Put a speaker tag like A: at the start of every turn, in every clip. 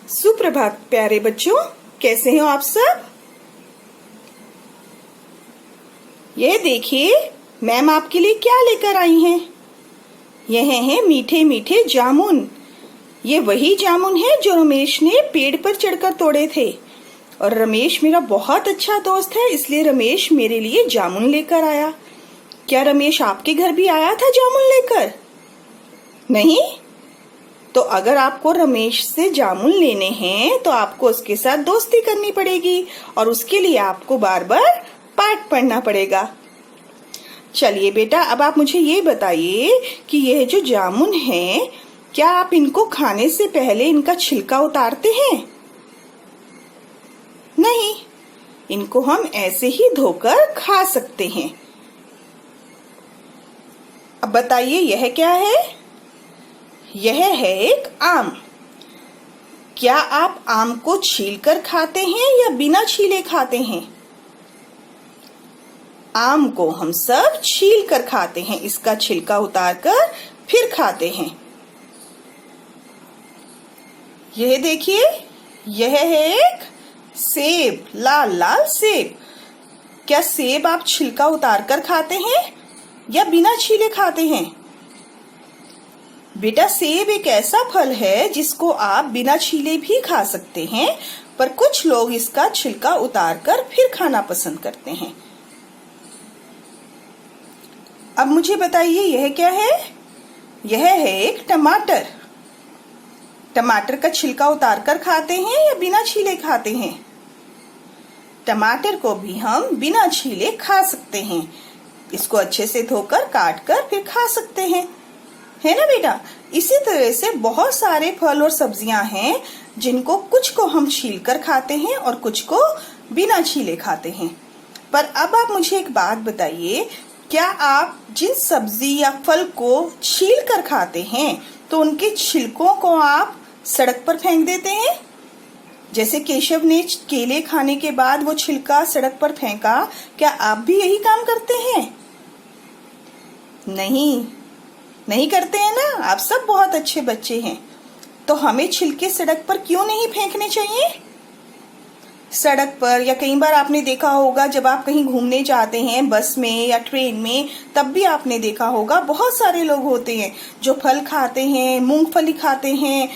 A: सुप्रभात प्यारे बच्चों, कैसे हो आप सब। ये देखिए मैम आपके लिए क्या लेकर आई हैं। यह हैं मीठे मीठे जामुन। ये वही जामुन है जो रमेश ने पेड़ पर चढ़कर तोड़े थे। और रमेश मेरा बहुत अच्छा दोस्त है, इसलिए रमेश मेरे लिए जामुन लेकर आया। क्या रमेश आपके घर भी आया था जामुन लेकर? नहीं? तो अगर आपको रमेश से जामुन लेने हैं तो आपको उसके साथ दोस्ती करनी पड़ेगी और उसके लिए आपको बार बार पाठ पढ़ना पड़ेगा। चलिए बेटा, अब आप मुझे ये बताइए कि यह जो जामुन है, क्या आप इनको खाने से पहले इनका छिलका उतारते हैं? नहीं, इनको हम ऐसे ही धोकर खा सकते हैं। अब बताइए यह क्या है? यह है एक आम। क्या आप आम को छीलकर खाते हैं या बिना छीले खाते हैं? आम को हम सब छीलकर खाते हैं, इसका छिलका उतारकर फिर खाते हैं। यह देखिए, यह है एक सेब, लाल लाल सेब। क्या सेब आप छिलका उतारकर खाते हैं या बिना छीले खाते हैं? बेटा, सेब एक ऐसा फल है जिसको आप बिना छीले भी खा सकते हैं, पर कुछ लोग इसका छिलका उतारकर फिर खाना पसंद करते हैं। अब मुझे बताइए यह क्या है? यह है एक टमाटर। टमाटर का छिलका उतारकर खाते हैं या बिना छीले खाते हैं? टमाटर को भी हम बिना छीले खा सकते हैं। इसको अच्छे से धोकर काट कर फिर खा सकते हैं, है ना बेटा। इसी तरह से बहुत सारे फल और सब्जियां हैं जिनको कुछ को हम छील कर खाते हैं और कुछ को बिना छीले खाते हैं। पर अब आप मुझे एक बात बताइए, क्या आप जिन सब्जी या फल को छील कर खाते हैं तो उनके छिलकों को आप सड़क पर फेंक देते हैं? जैसे केशव ने केले खाने के बाद वो छिलका सड़क पर फेंका, क्या आप भी यही काम करते हैं? नहीं करते हैं ना। आप सब बहुत अच्छे बच्चे हैं। तो हमें छिलके सड़क पर क्यों नहीं फेंकने चाहिए? सड़क पर या कई बार आपने देखा होगा जब आप कहीं घूमने जाते हैं बस में या ट्रेन में, तब भी आपने देखा होगा बहुत सारे लोग होते हैं जो फल खाते हैं, मूंगफली खाते हैं,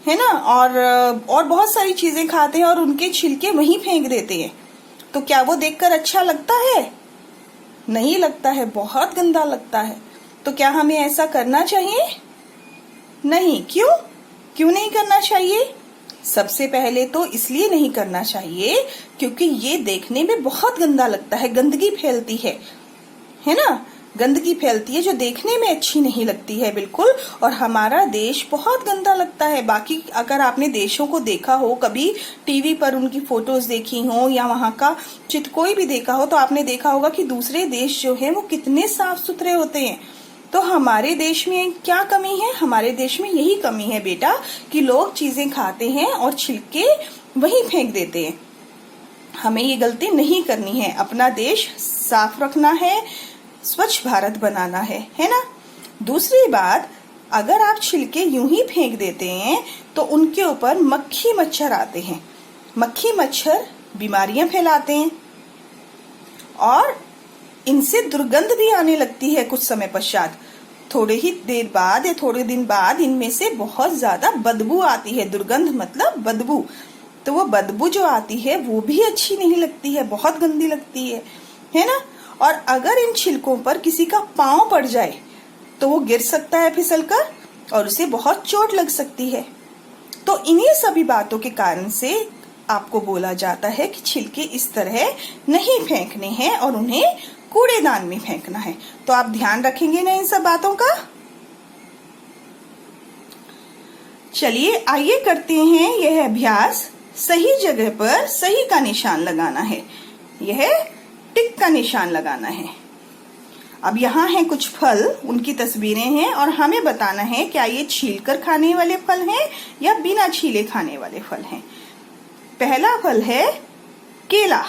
A: है ना, और बहुत सारी चीजें खाते हैं और उनके छिलके वहीं फेंक देते हैं। तो क्या वो देखकर अच्छा लगता है? नहीं लगता है, बहुत गंदा लगता है। तो क्या हमें ऐसा करना चाहिए? नहीं। क्यों नहीं करना चाहिए? सबसे पहले तो इसलिए नहीं करना चाहिए क्योंकि ये देखने में बहुत गंदा लगता है, गंदगी फैलती है ना। गंदगी फैलती है जो देखने में अच्छी नहीं लगती है बिल्कुल। और हमारा देश बहुत गंदा लगता है। बाकी अगर आपने देशों को देखा हो, कभी टीवी पर उनकी फोटोज देखी हो या वहाँ का चित्र कोई भी देखा हो, तो आपने देखा होगा कि दूसरे देश जो है वो कितने साफ सुथरे होते हैं। तो हमारे देश में क्या कमी है? हमारे देश में यही कमी है बेटा कि लोग चीजें खाते हैं और छिलके वहीं फेंक देते हैं। हमें ये गलती नहीं करनी है। अपना देश साफ रखना है, स्वच्छ भारत बनाना है ना। दूसरी बात, अगर आप छिलके यूं ही फेंक देते हैं तो उनके ऊपर मक्खी मच्छर आते हैं। मक्खी मच्छर बीमारियां फैलाते हैं और इनसे दुर्गंध भी आने लगती है कुछ समय पश्चात। थोड़े ही देर बाद या थोड़े दिन बाद इनमें से बहुत ज्यादा बदबू आती है। दुर्गंध मतलब बदबू। तो वो बदबू जो आती है वो भी अच्छी नहीं लगती है, बहुत गंदी लगती है ना। और अगर इन छिलकों पर किसी का पांव पड़ जाए तो वो गिर सकता है फिसलकर और उसे बहुत चोट लग सकती है। तो इन्हीं सभी बातों के कारण से आपको बोला जाता है कि छिलके इस तरह नहीं फेंकने हैं और उन्हें कूड़ेदान में फेंकना है। तो आप ध्यान रखेंगे ना इन सब बातों का? चलिए आइए करते हैं यह अभ्यास। सही जगह पर सही का निशान लगाना है। यह टिक का निशान लगाना है। अब यहाँ है कुछ फल, उनकी तस्वीरें हैं और हमें बताना है क्या ये छीलकर खाने वाले फल हैं या बिना छीले खाने वाले फल हैं। पहला फल है केला।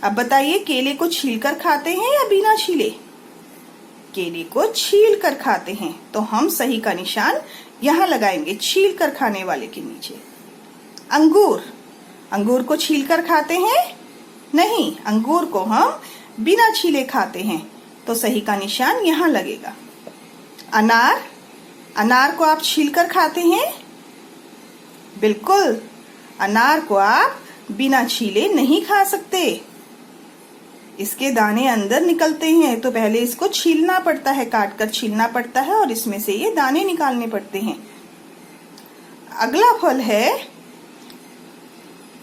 A: अब बताइए, केले को छीलकर खाते हैं या बिना छीले? केले को छीलकर खाते हैं, तो हम सही का निशान यहाँ लगाएंगे, छीलकर खाने वाले के नीचे। अंगूर, अंगूर को छीलकर खाते हैं? नहीं, अंगूर को हम बिना छीले खाते हैं, तो सही का निशान यहाँ लगेगा। अनार, अनार को आप छीलकर खाते हैं? बिल्कुल, अनार को आप बिना छीले नहीं खा सकते, इसके दाने अंदर निकलते हैं, तो पहले इसको छीलना पड़ता है, काट कर छीलना पड़ता है और इसमें से ये दाने निकालने पड़ते हैं। अगला फल है,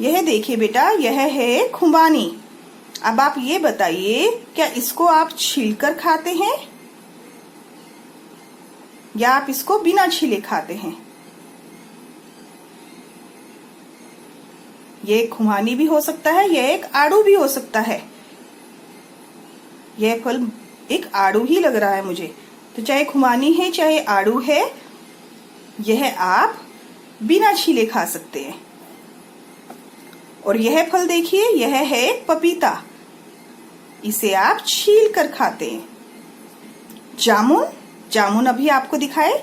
A: यह देखिए बेटा, यह है खुबानी। अब आप ये बताइए, क्या इसको आप छीलकर खाते हैं या आप इसको बिना छीले खाते हैं? ये एक खुबानी भी हो सकता है, यह एक आड़ू भी हो सकता है। यह फल एक आड़ू ही लग रहा है मुझे, तो चाहे खुबानी है चाहे आड़ू है, यह आप बिना छीले खा सकते हैं। और यह फल देखिए, यह है पपीता, इसे आप छील कर खाते हैं। जामुन, जामुन अभी आपको दिखाए,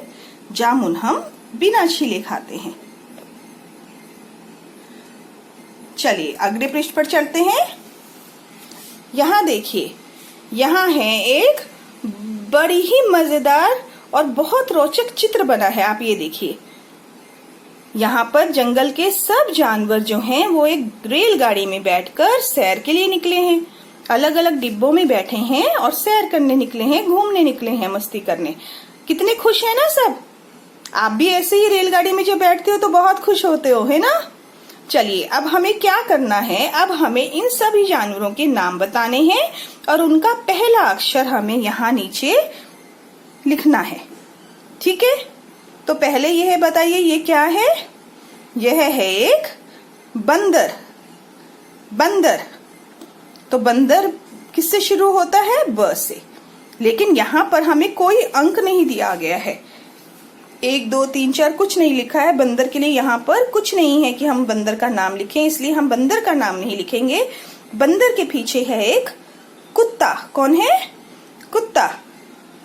A: जामुन हम बिना छीले खाते हैं। चलिए अगले पृष्ठ पर चलते हैं। यहाँ देखिए, यहाँ है एक बड़ी ही मजेदार और बहुत रोचक चित्र बना है। आप ये देखिए, यहाँ पर जंगल के सब जानवर जो हैं वो एक रेलगाड़ी में बैठकर सैर के लिए निकले हैं, अलग अलग डिब्बों में बैठे हैं और सैर करने निकले हैं, घूमने निकले हैं, मस्ती करने। कितने खुश हैं ना सब। आप भी ऐसे ही रेलगाड़ी में जब बैठते हो तो बहुत खुश होते हो, है ना। चलिए अब हमें क्या करना है, अब हमें इन सभी जानवरों के नाम बताने हैं और उनका पहला अक्षर हमें यहाँ नीचे लिखना है, ठीक है। तो पहले यह बताइए, ये क्या है? यह है एक बंदर। बंदर, तो बंदर किससे शुरू होता है? ब से। लेकिन यहाँ पर हमें कोई अंक नहीं दिया गया है, 1 2 3 4 कुछ नहीं लिखा है। बंदर के लिए यहाँ पर कुछ नहीं है कि हम बंदर का नाम लिखें, इसलिए हम बंदर का नाम नहीं लिखेंगे। बंदर के पीछे है एक कुत्ता। कौन है? कुत्ता।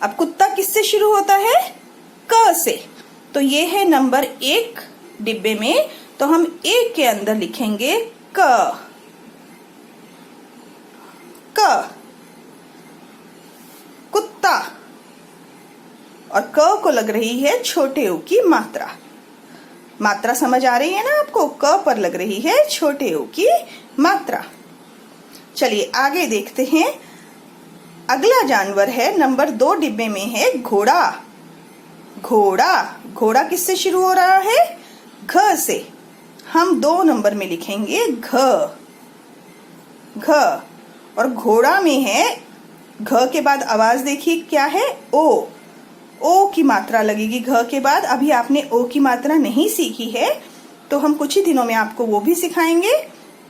A: अब कुत्ता किससे शुरू होता है? क से। तो ये है नंबर 1 डिब्बे में, तो हम 1 के अंदर लिखेंगे क। क, कुत्ता। और क को लग रही है छोटे ऊ की मात्रा। मात्रा समझ आ रही है ना आपको? क पर लग रही है छोटे ऊ की मात्रा। चलिए आगे देखते हैं। अगला जानवर है नंबर 2 डिब्बे में है घोड़ा। घोड़ा, घोड़ा किससे शुरू हो रहा है? घ से। हम 2 नंबर में लिखेंगे घ। घ, और घोड़ा में है, घ के बाद आवाज देखिए क्या है? ओ। ओ की मात्रा लगेगी घ के बाद। अभी आपने ओ की मात्रा नहीं सीखी है, तो हम कुछ ही दिनों में आपको वो भी सिखाएंगे।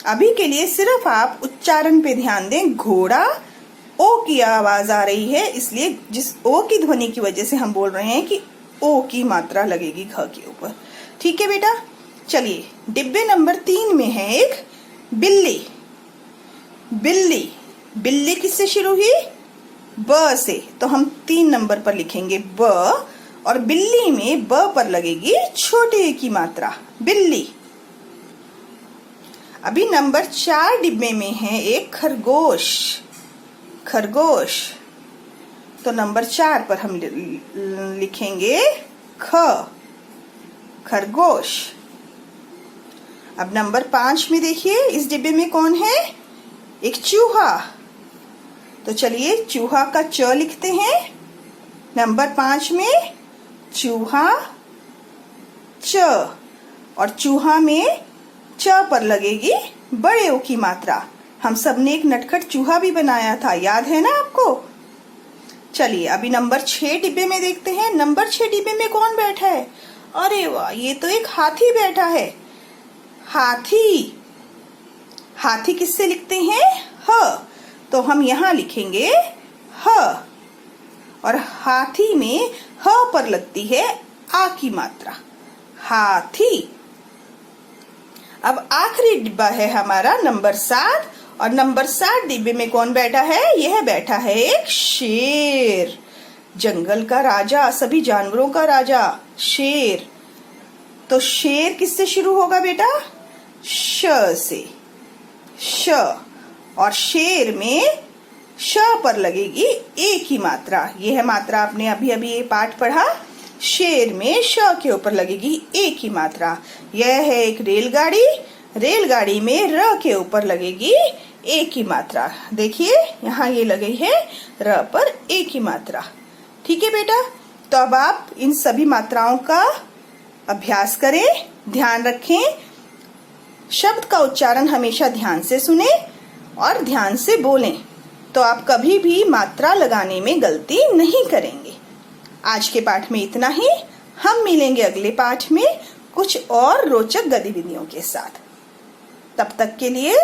A: अभी के लिए सिर्फ आप उच्चारण पे ध्यान दें। घोड़ा, ओ की आवाज आ रही है, इसलिए जिस ओ की ध्वनि की वजह से हम बोल रहे हैं कि ओ की मात्रा लगेगी घ के ऊपर। ठीक है बेटा। चलिए डिब्बे नंबर 3 में है एक बिल्ली। बिल्ली, बिल्ली किससे शुरू हुई? ब से। तो हम 3 नंबर पर लिखेंगे ब, और बिल्ली में ब पर लगेगी छोटे की मात्रा, बिल्ली। अभी नंबर 4 डिब्बे में है एक खरगोश। खरगोश, तो नंबर 4 पर हम लिखेंगे ख, खरगोश। अब नंबर 5 में देखिए, इस डिब्बे में कौन है? एक चूहा। तो चलिए चूहा का च लिखते हैं नंबर 5 में। चूहा, च, और चूहा में च पर लगेगी बड़े ओ की मात्रा। हम सब ने एक नटखट चूहा भी बनाया था, याद है ना आपको? चलिए अभी नंबर 6 डिब्बे में देखते हैं। नंबर 6 डिब्बे में कौन बैठा है? अरे वाह, ये तो एक हाथी बैठा है। हाथी, हाथी किससे लिखते हैं? ह। तो हम यहाँ लिखेंगे ह, और हाथी में ह पर लगती है आ की मात्रा, हाथी। अब आखिरी डिब्बा है हमारा नंबर 7, और नंबर 7 डिब्बे में कौन बैठा है? यह बैठा है एक शेर। जंगल का राजा, सभी जानवरों का राजा, शेर। तो शेर किससे शुरू होगा बेटा? श से। श। और शेर में श पर लगेगी ए की मात्रा। यह है मात्रा, आपने अभी अभी ये पाठ पढ़ा। शेर में श के ऊपर लगेगी ए की मात्रा। यह है एक रेलगाड़ी। रेलगाड़ी में र के ऊपर लगेगी ए की मात्रा। देखिए यहाँ ये लगी है र पर ए की मात्रा। ठीक है बेटा, तो अब आप इन सभी मात्राओं का अभ्यास करें, ध्यान रखें, शब्द का उच्चारण हमेशा ध्यान से सुने और ध्यान से बोलें, तो आप कभी भी मात्रा लगाने में गलती नहीं करेंगे। आज के पाठ में इतना ही। हम मिलेंगे अगले पाठ में कुछ और रोचक गतिविधियों के साथ। तब तक के लिए